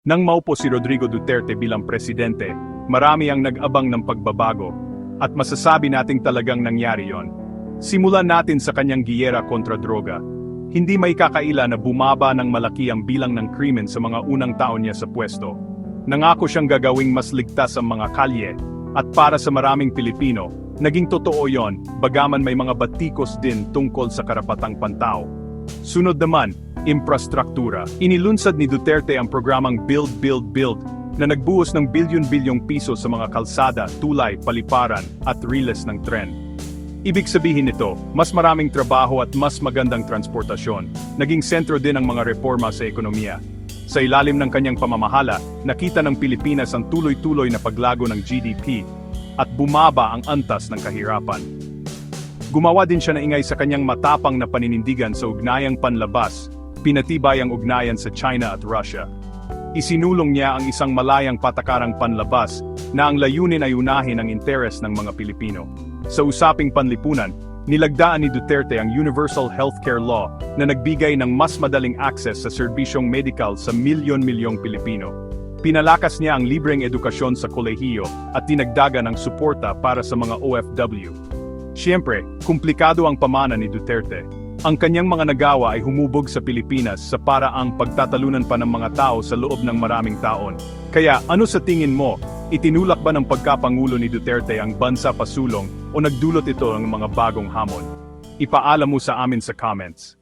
Nang maupo si Rodrigo Duterte bilang presidente, marami ang nag-abang ng pagbabago, at masasabi nating talagang nangyari yon. Simulan natin sa kanyang giyera kontra droga. Hindi may kakaila na bumaba ng malaki ang bilang ng krimen sa mga unang taon niya sa pwesto. Nangako siyang gagawing mas ligtas ang mga kalye, at para sa maraming Pilipino, naging totoo yon, bagaman may mga batikos din tungkol sa karapatang pantao. Sunod naman, infrastruktura. Inilunsad ni Duterte ang programang Build, Build, Build na nagbuhos ng bilyon-bilyong piso sa mga kalsada, tulay, paliparan at riles ng tren. Ibig sabihin nito, mas maraming trabaho at mas magandang transportasyon. Naging sentro din ang mga reforma sa ekonomiya. Sa ilalim ng kanyang pamamahala, nakita ng Pilipinas ang tuloy-tuloy na paglago ng GDP at bumaba ang antas ng kahirapan. Gumawa din siya ng ingay sa kanyang matapang na paninindigan sa ugnayang panlabas, pinatibay ang ugnayan sa China at Russia. Isinulong niya ang isang malayang patakarang panlabas na ang layunin ay unahin ang interes ng mga Pilipino. Sa usaping panlipunan, nilagdaan ni Duterte ang Universal Healthcare Law na nagbigay ng mas madaling access sa serbisyong medikal sa milyon-milyong Pilipino. Pinalakas niya ang libreng edukasyon sa kolehiyo at dinagdagan ang suporta para sa mga OFW. Siyempre, komplikado ang pamana ni Duterte. Ang kanyang mga nagawa ay humubog sa Pilipinas sa paraang pagtatalunan pa ng mga tao sa loob ng maraming taon. Kaya ano sa tingin mo, itinulak ba ng pagkapangulo ni Duterte ang bansa pasulong o nagdulot ito ng mga bagong hamon? Ipaalam mo sa amin sa comments.